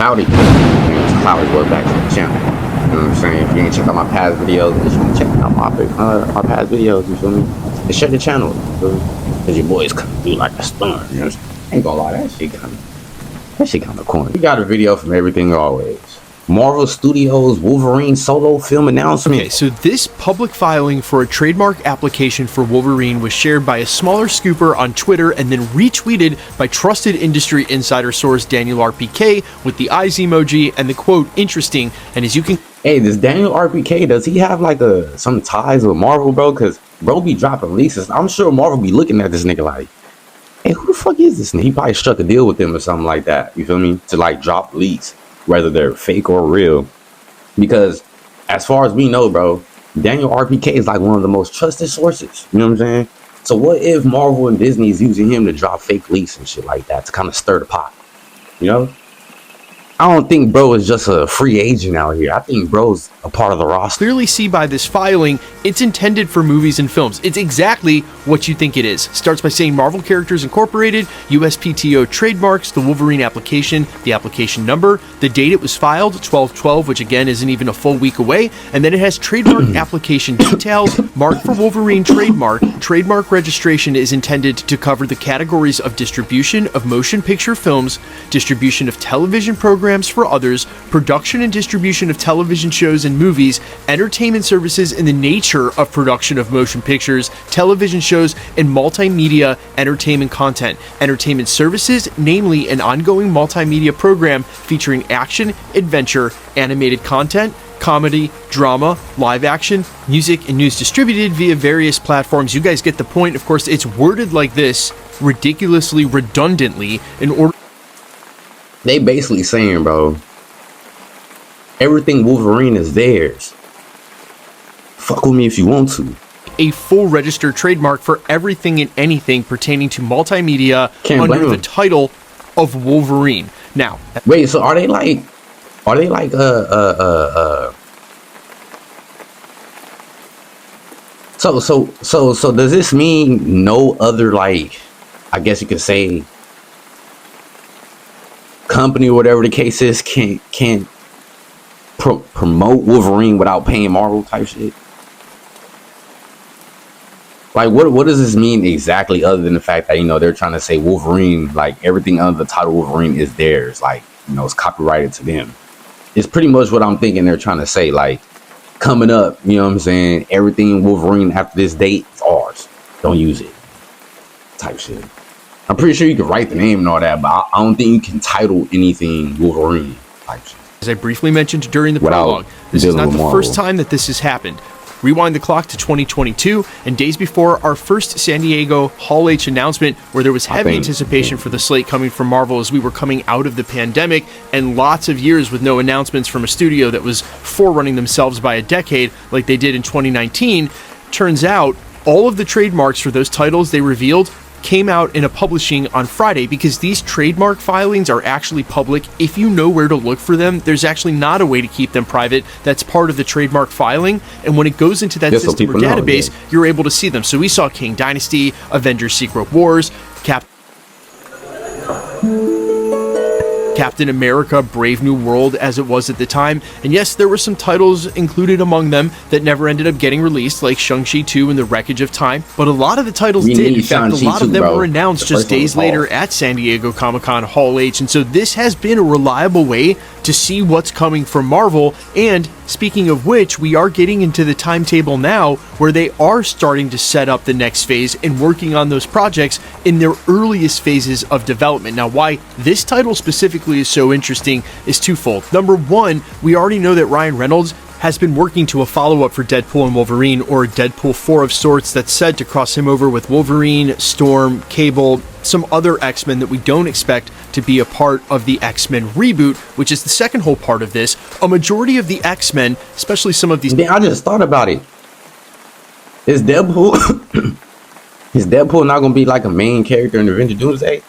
Cloudy. It's Cloudy. Go back to the channel. You know what I'm saying? If you ain't check out my past videos, you should check out my past videos. You feel me? And share the channel. Cause your boys come through like a storm. You know what I'm saying? Ain't gonna lie, that shit kind of corny. We got a video from Everything Always. Marvel Studios Wolverine solo film announcement. Okay, so this public filing for a trademark application for Wolverine was shared by a smaller scooper on Twitter and then retweeted by trusted industry insider source Daniel RPK with the eyes emoji and the quote, interesting. And as you can... Hey, this Daniel RPK, does he have like some ties with Marvel, bro? Because bro be dropping leases. I'm sure Marvel be looking at this nigga like, hey, who the fuck is this nigga? He probably struck a deal with them or something like that. You feel me? To like drop leaks, whether they're fake or real. Because as far as we know, bro, Daniel RPK is like one of the most trusted sources. You know what I'm saying? So what if Marvel and Disney is using him to drop fake leaks and shit like that to kind of stir the pot? You know? I don't think bro is just a free agent out here. I think bro's a part of the roster. Clearly see by this filing, it's intended for movies and films. It's exactly what you think it is. Starts by saying Marvel Characters Incorporated, USPTO trademarks, the Wolverine application, the application number, the date it was filed, 12/12, which again isn't even a full week away, and then it has trademark application details, mark for Wolverine trademark. Trademark registration is intended to cover the categories of distribution of motion picture films, distribution of television programs for others, production and distribution of television shows and movies, entertainment services in the nature of production of motion pictures, television shows, and multimedia entertainment content. Entertainment services, namely an ongoing multimedia program featuring action, adventure, animated content, comedy, drama, live action, music, and news distributed via various platforms. You guys get the point. Of course, it's worded like this, ridiculously redundantly, in order... They basically saying, bro, everything Wolverine is theirs. Fuck with me if you want to. A full registered trademark for everything and anything pertaining to multimedia under the title of Wolverine. Now, wait, so are they like so does this mean no other, like, I guess you could say, company or whatever the case is can't promote Wolverine without paying Marvel type shit? Like, what does this mean exactly, other than the fact that, you know, they're trying to say Wolverine, like everything under the title Wolverine is theirs, like, you know, it's copyrighted to them. It's pretty much what I'm thinking they're trying to say, like, coming up, you know what I'm saying, everything Wolverine after this date is ours, don't use it type shit. I'm pretty sure you can write the name and all that, but I don't think you can title anything Wolverine type shit. As I briefly mentioned during the prologue, this is not the first time that this has happened. Rewind the clock to 2022, and days before our first San Diego Hall H announcement, where there was heavy anticipation for the slate coming from Marvel as we were coming out of the pandemic, and lots of years with no announcements from a studio that was forerunning themselves by a decade like they did in 2019, turns out all of the trademarks for those titles they revealed came out in a publishing on Friday, because these trademark filings are actually public. If you know where to look for them, there's actually not a way to keep them private. That's part of the trademark filing, and when it goes into that system or database, you're able to see them. So we saw King Dynasty, Avengers Secret Wars, Captain America Brave New World as it was at the time, and yes, there were some titles included among them that never ended up getting released, like Shang-Chi 2 and the Wreckage of Time, but a lot of the titles did. In fact, a lot of them were announced just days later at San Diego Comic-Con Hall H, and so this has been a reliable way to see what's coming from Marvel. And speaking of which, we are getting into the timetable now where they are starting to set up the next phase and working on those projects in their earliest phases of development. Now, why this title specifically is so interesting is twofold. Number one, we already know that Ryan Reynolds has been working to a follow-up for Deadpool and Wolverine, or a Deadpool 4 of sorts, that's said to cross him over with Wolverine, Storm, Cable, some other X-Men that we don't expect to be a part of the X-Men reboot, which is the second whole part of this. A majority of the X-Men, especially some of these... I just thought about it. Is Deadpool... is Deadpool not going to be like a main character in Avengers Doomsday?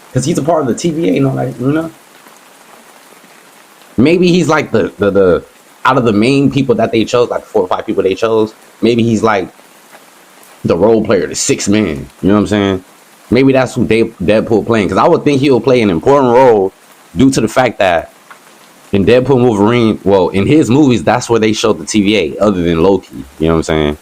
Because he's a part of the TVA and all that, you know? Maybe he's like the out of the main people that they chose, like 4 or 5 people they chose, maybe he's like the role player, the 6th man. You know what I'm saying? Maybe that's who Deadpool playing. Because I would think he'll play an important role due to the fact that In Deadpool and Wolverine, well, in his movies, that's where they showed the TVA, other than Loki. You know what I'm saying?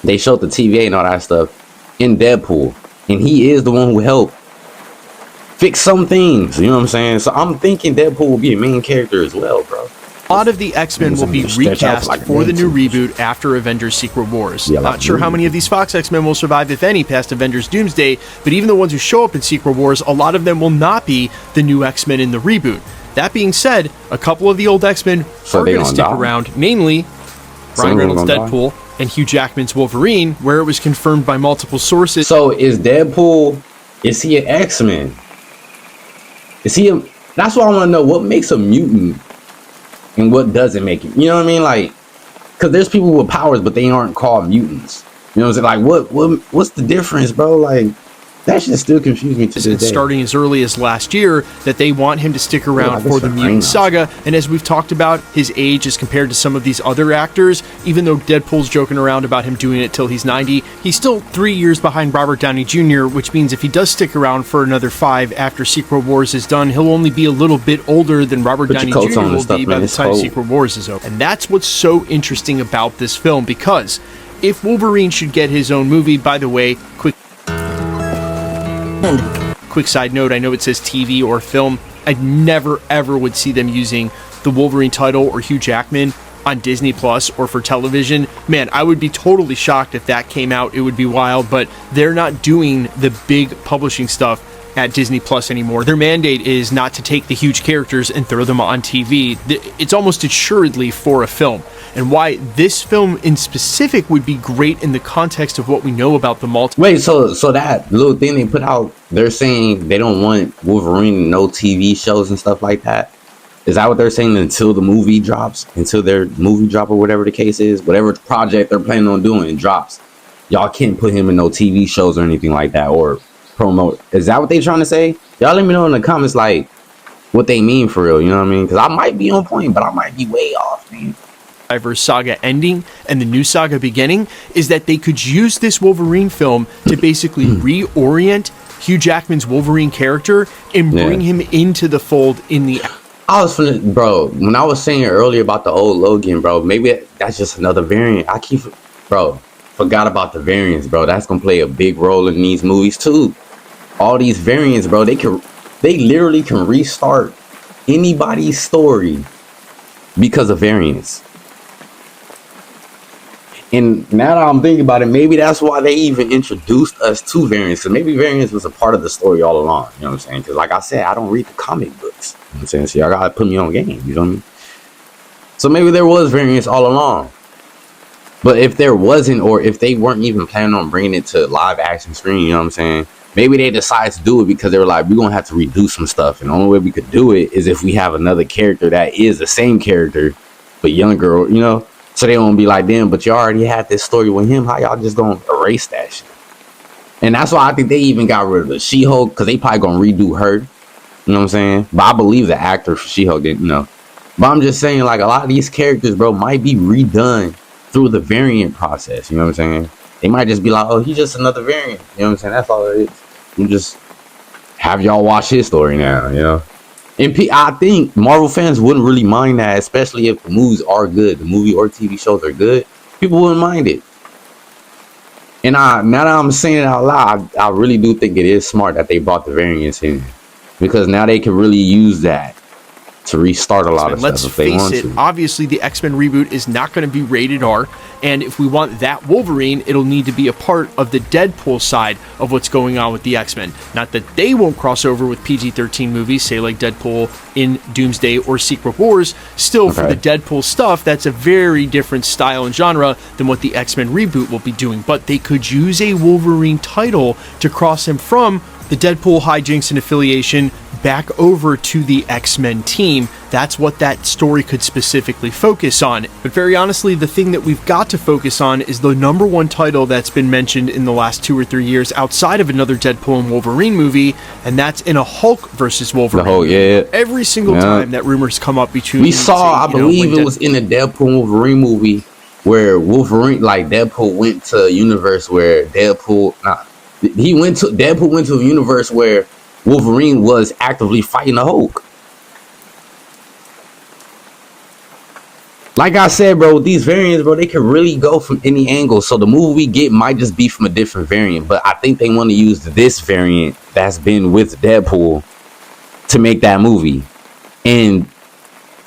They showed the TVA and all that stuff in Deadpool. And he is the one who helped fix some things. You know what I'm saying? So I'm thinking Deadpool will be a main character as well, bro. A lot of the X-Men will be recast for the new reboot after Avengers Secret Wars. Not sure how many of these Fox X-Men will survive, if any, past Avengers Doomsday, but even the ones who show up in Secret Wars, a lot of them will not be the new X-Men in the reboot. That being said, a couple of the old X-Men are going to stick around, mainly Ryan Reynolds' Deadpool and Hugh Jackman's Wolverine, where it was confirmed by multiple sources. So is Deadpool, is he an X-Men? Is he a, that's what I want to know, what makes a mutant and what doesn't make it? You know what I mean? Like, because there's people with powers, but they aren't called mutants. You know what I'm saying? Like, what's the difference, bro? Like, that shit still confused me to this day. Starting as early as last year, that they want him to stick around for the mutant saga. And as we've talked about, his age as compared to some of these other actors, even though Deadpool's joking around about him doing it till he's 90, he's still 3 years behind Robert Downey Jr., which means if he does stick around for another 5 after Secret Wars is done, he'll only be a little bit older than Robert Downey Jr. will be by the time Secret Wars is over. And that's what's so interesting about this film, because if Wolverine should get his own movie, by the way, quick side note, I know it says TV or film. I never ever would see them using the Wolverine title or Hugh Jackman on Disney Plus or for television. Man, I would be totally shocked if that came out. It would be wild, but they're not doing the big publishing stuff at Disney Plus anymore. Their mandate is not to take the huge characters and throw them on TV. It's almost assuredly for a film. And why this film in specific would be great in the context of what we know about the multiverse. Wait, so that little thing they put out, they're saying they don't want Wolverine, no TV shows and stuff like that. Is that what they're saying until the movie drops? Until their movie drop or whatever the case is? Whatever project they're planning on doing drops. Y'all can't put him in no TV shows or anything like that or promote. Is that what they trying to say? Y'all let me know in the comments, like, what they mean for real. You know what I mean? Because I might be on point, but I might be way off, man. Saga ending and the new saga beginning is that they could use this Wolverine film to basically reorient Hugh Jackman's Wolverine character and bring him into the fold in the... I was feeling, bro, when I was saying earlier about the old Logan, bro, maybe that's just another variant. Forgot about the variants, bro. That's gonna play a big role in these movies too. All these variants, bro, they literally can restart anybody's story because of variants. And now that I'm thinking about it, maybe that's why they even introduced us to variants. Because maybe variants was a part of the story all along. You know what I'm saying? Because like I said, I don't read the comic books. You know what I'm saying? So y'all gotta put me on game. You know what I mean? So maybe there was variants all along. But if there wasn't, or if they weren't even planning on bringing it to live action screen, you know what I'm saying? Maybe they decided to do it because they were like, we're going to have to redo some stuff. And the only way we could do it is if we have another character that is the same character, but younger, you know? So they won't be like, damn, but you already had this story with him. How y'all just going to erase that shit? And that's why I think they even got rid of the She-Hulk, because they probably going to redo her. You know what I'm saying? But I believe the actor for She-Hulk didn't know. But I'm just saying, like, a lot of these characters, bro, might be redone through the variant process. You know what I'm saying? They might just be like, oh, he's just another variant. You know what I'm saying? That's all it is. You just have y'all watch his story now, you know? And I think Marvel fans wouldn't really mind that, especially if the movies are good. The movie or TV shows are good. People wouldn't mind it. And now that I'm saying it out loud, I really do think it is smart that they brought the variants in. Because now they can really use that to restart a lot of stuff if they want to. Let's face it, obviously the X-Men reboot is not going to be rated R, and if we want that Wolverine, it'll need to be a part of the Deadpool side of what's going on with the X-Men. Not that they won't cross over with PG-13 movies, say like Deadpool in Doomsday or Secret Wars. Still, for the Deadpool stuff, that's a very different style and genre than what the X-Men reboot will be doing. But they could use a Wolverine title to cross him from the Deadpool hijinks and affiliation back over to the X-Men team. That's what that story could specifically focus on. But very honestly, the thing that we've got to focus on is the #1 title that's been mentioned in the last 2 or 3 years outside of another Deadpool and Wolverine movie, and that's in a Hulk versus Wolverine. The Hulk, yeah. Every single time that rumors come up between... We saw, I believe it was in the Deadpool and Wolverine movie, where Wolverine, like Deadpool went to a universe where Deadpool went to a universe where Wolverine was actively fighting the Hulk. like I said, bro, with these variants, bro, they can really go from any angle. So the movie we get might just be from a different variant, but I think they want to use this variant that's been with Deadpool to make that movie. And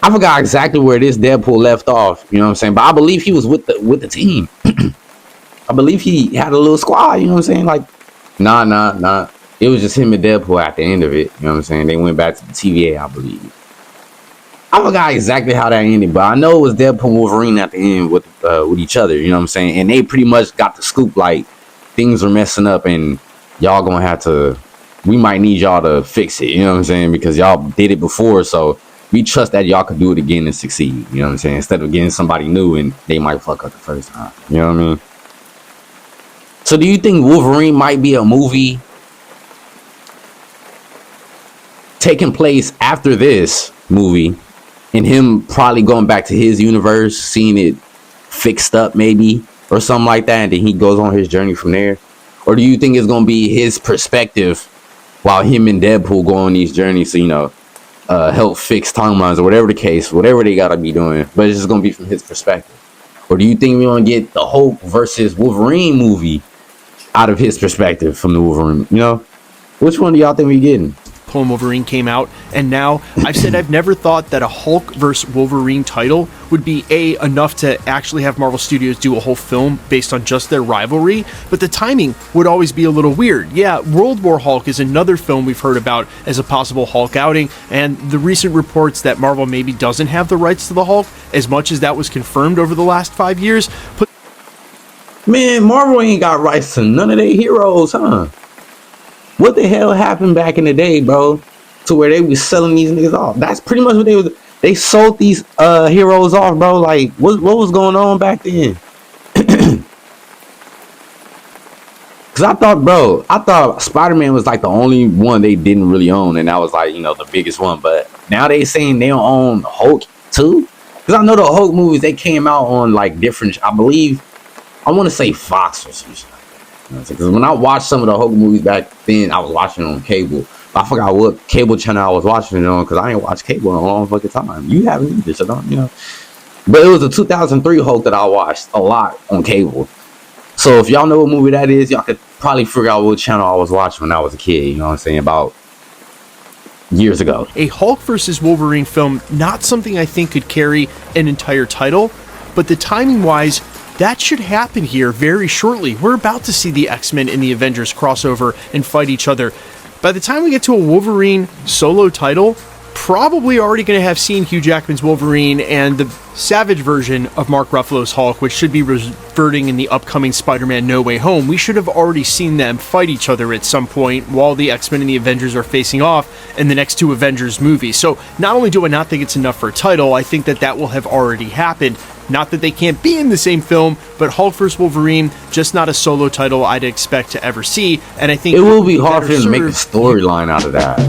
I forgot exactly where this Deadpool left off, you know what I'm saying? But I believe he was with the team. I believe he had a little squad, you know what I'm saying? Like, nah. It was just him and Deadpool at the end of it, you know what I'm saying? They went back to the TVA, I believe. I forgot exactly how that ended, but I know it was Deadpool and Wolverine at the end with each other, you know what I'm saying? And they pretty much got the scoop, like, things are messing up and y'all gonna have to, we might need y'all to fix it, you know what I'm saying? Because y'all did it before, so we trust that y'all could do it again and succeed, you know what I'm saying? Instead of getting somebody new and they might fuck up the first time, you know what I mean? So do you think Wolverine might be a movie taking place after this movie and him probably going back to his universe, seeing it fixed up maybe or something like that, and then he goes on his journey from there? Or do you think it's going to be his perspective while him and Deadpool go on these journeys to, you know, help fix timelines or whatever the case, whatever they got to be doing, but it's just going to be from his perspective? Or do you think we're going to get the Hulk versus Wolverine movie out of his perspective from the Wolverine, you know? Which one do y'all think we getting? Deadpool and Wolverine came out, and now I've said I've never thought that a Hulk versus Wolverine title would be enough to actually have Marvel Studios do a whole film based on just their rivalry, but the timing would always be a little weird. Yeah, World War Hulk is another film we've heard about as a possible Hulk outing, and the recent reports that Marvel maybe doesn't have the rights to the Hulk, as much as that was confirmed over the last 5 years. Man, Marvel ain't got rights to none of their heroes, huh? What the hell happened back in the day, bro, to where they was selling these niggas off? That's pretty much what they was. They sold these heroes off, bro. Like, what was going on back then? Because I thought Spider-Man was like the only one they didn't really own, and that was like, you know, the biggest one. But now they saying they don't own Hulk too. Because I know the Hulk movies, they came out on like different, I believe, I want to say Fox or something. Because when I watched some of the Hulk movies back then, I was watching it on cable. I forgot what cable channel I was watching it on, because I ain't watched cable in a long fucking time. You haven't either, so don't, you know. But it was a 2003 Hulk that I watched a lot on cable. So if y'all know what movie that is, y'all could probably figure out what channel I was watching when I was a kid, you know what I'm saying, about years ago. A Hulk versus Wolverine film, not something I think could carry an entire title, but the timing wise, that should happen here very shortly. We're about to see the X-Men and the Avengers crossover and fight each other. By the time we get to a Wolverine solo title, probably already going to have seen Hugh Jackman's Wolverine and the Savage version of Mark Ruffalo's Hulk, which should be reverting in the upcoming Spider-Man No Way Home. We should have already seen them fight each other at some point while the X-Men and the Avengers are facing off in the next two Avengers movies. So not only do I not think it's enough for a title, I think that will have already happened. Not that they can't be in the same film, but Hulk vs. Wolverine, just not a solo title I'd expect to ever see. And I think it will be hard for them to make a storyline out of that.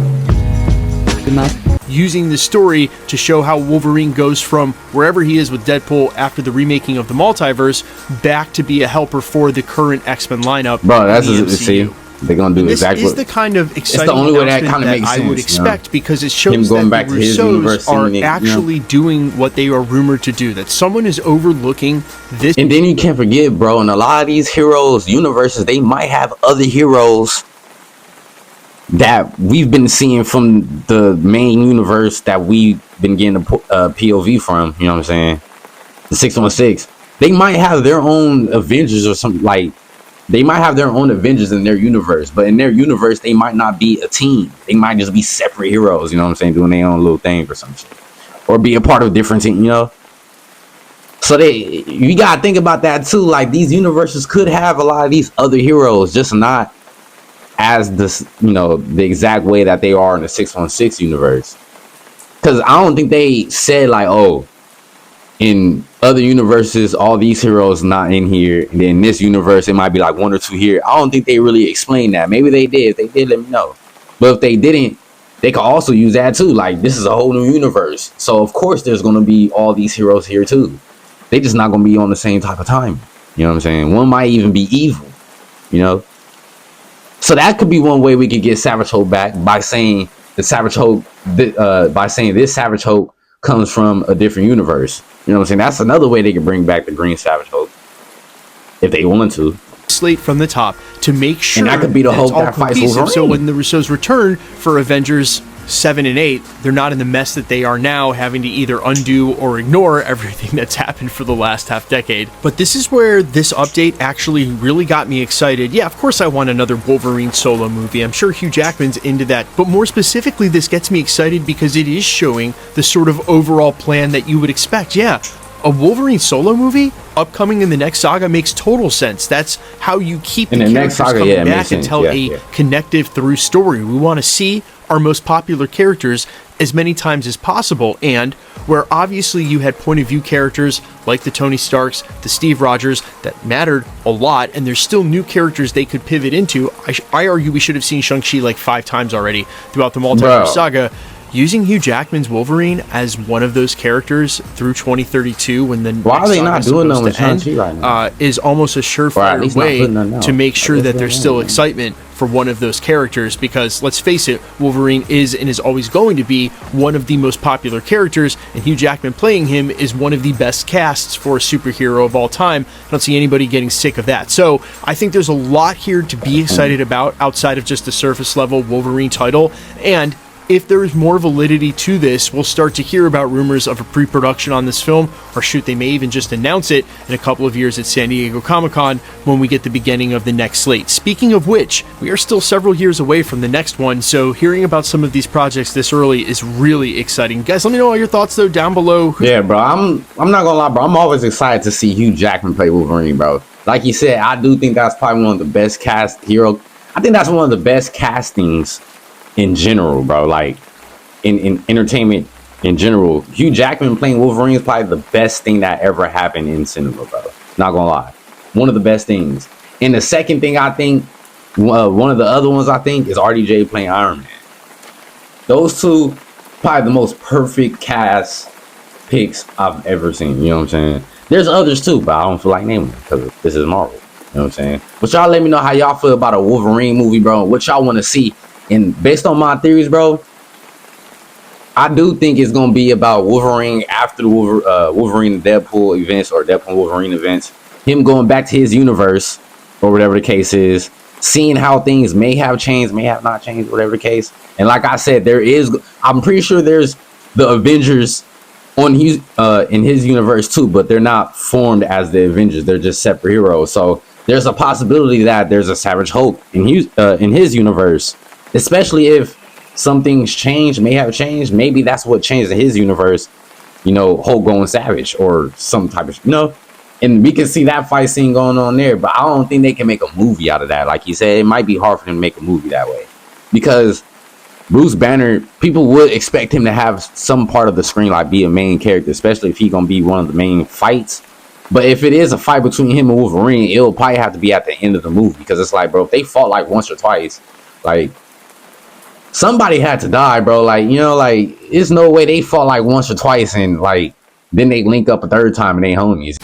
Using the story to show how Wolverine goes from wherever he is with Deadpool after the remaking of the multiverse back to be a helper for the current X-Men lineup. Bro, that's see. They're gonna do exactly. This is the kind of exciting the only way that kind of makes sense, I would expect, you know? Because it shows that the Russos are actually doing what they are rumored to do. That someone is overlooking this. And then you can't forget, bro, in a lot of these heroes universes, they might have other heroes that we've been seeing from the main universe that we've been getting a POV from. You know what I'm saying? The 616. They might have their own Avengers or something like. They might have their own Avengers in their universe, but in their universe, they might not be a team. They might just be separate heroes, you know what I'm saying, doing their own little thing or some shit. Or be a part of a different team, you know? So you gotta think about that too. Like, these universes could have a lot of these other heroes, just not as this, you know, the exact way that they are in the 616 universe. Because I don't think they said like, oh, in other universes, all these heroes not in here, and then in this universe, it might be like one or two here. I don't think they really explained that. Maybe they did. If they did, let me know. But if they didn't, they could also use that too. Like, this is a whole new universe, so of course there's gonna be all these heroes here too. They just not gonna be on the same type of time. You know what I'm saying? One might even be evil. You know. So that could be one way we could get Savage Hulk back by saying the Savage Hulk, by saying this Savage Hulk comes from a different universe. You know what I'm saying? That's another way they could bring back the Green Savage Hulk if they want to. Slate from the top to make sure And that could be the that it's Hulk all that fights cohesive. So Wolverine. when the Russos return for Avengers 7 and 8, they're not in the mess that they are now, having to either undo or ignore everything that's happened for the last half decade. But this is where this update actually really got me excited. Yeah, of course I want another Wolverine solo movie. I'm sure Hugh Jackman's into that. But more specifically, this gets me excited because it is showing the sort of overall plan that you would expect. Yeah, a Wolverine solo movie upcoming in the next saga makes total sense. That's how you keep the next characters saga, coming yeah, it makes back and sense. tell Yeah. a connective through story. We want to see our most popular characters as many times as possible, and where obviously you had point of view characters like the Tony Starks, the Steve Rogers, that mattered a lot, and there's still new characters they could pivot into. I argue we should have seen Shang-Chi like 5 times already throughout the multiverse saga. Using Hugh Jackman's Wolverine as one of those characters through 2032, when the Why are they not doing them with Shang-Chi right now? is almost a surefire way to make sure that there's still excitement for one of those characters. Because let's face it, Wolverine is and is always going to be one of the most popular characters, and Hugh Jackman playing him is one of the best casts for a superhero of all time. I don't see anybody getting sick of that. So I think there's a lot here to be excited about outside of just the surface level Wolverine title. And if there is more validity to this, we'll start to hear about rumors of a pre-production on this film, or shoot, they may even just announce it in a couple of years at San Diego Comic-Con when we get the beginning of the next slate. Speaking of which, we are still several years away from the next one, so hearing about some of these projects this early is really exciting. Guys, let me know all your thoughts though down below. Yeah, bro, I'm not gonna lie, bro. I'm always excited to see Hugh Jackman play Wolverine, bro. Like you said, I do think that's probably one of the best cast hero. I think that's one of the best castings in general, bro. Like in entertainment in general, Hugh Jackman playing Wolverine is probably the best thing that ever happened in cinema, bro. Not gonna lie, one of the best things. And the second thing I think, one of the other ones I think is RDJ playing Iron Man. Those two, probably the most perfect cast picks I've ever seen. You know what I'm saying? There's others too, but I don't feel like naming them because this is Marvel. You know what I'm saying? But y'all let me know how y'all feel about a Wolverine movie, bro. What y'all want to see. And based on my theories, bro, I do think it's going to be about Wolverine after the Wolverine and Deadpool events, or Deadpool and Wolverine events. Him going back to his universe, or whatever the case is. Seeing how things may have changed, may have not changed, whatever the case. And like I said, I'm pretty sure there's the Avengers on his in his universe too, but they're not formed as the Avengers. They're just separate heroes. So there's a possibility that there's a Savage Hulk in his universe, especially if some things change, may have changed. Maybe that's what changed in his universe. You know, Hulk going savage or some type of, you know. And we can see that fight scene going on there, but I don't think they can make a movie out of that. Like you said, it might be hard for them to make a movie that way, because Bruce Banner, people would expect him to have some part of the screen, like be a main character, especially if he's gonna be one of the main fights. But if it is a fight between him and Wolverine, it'll probably have to be at the end of the movie, because it's like, bro, if they fought like once or twice, like somebody had to die, bro. Like, you know, like it's no way they fought like once or twice and like then they link up a third time and they homies.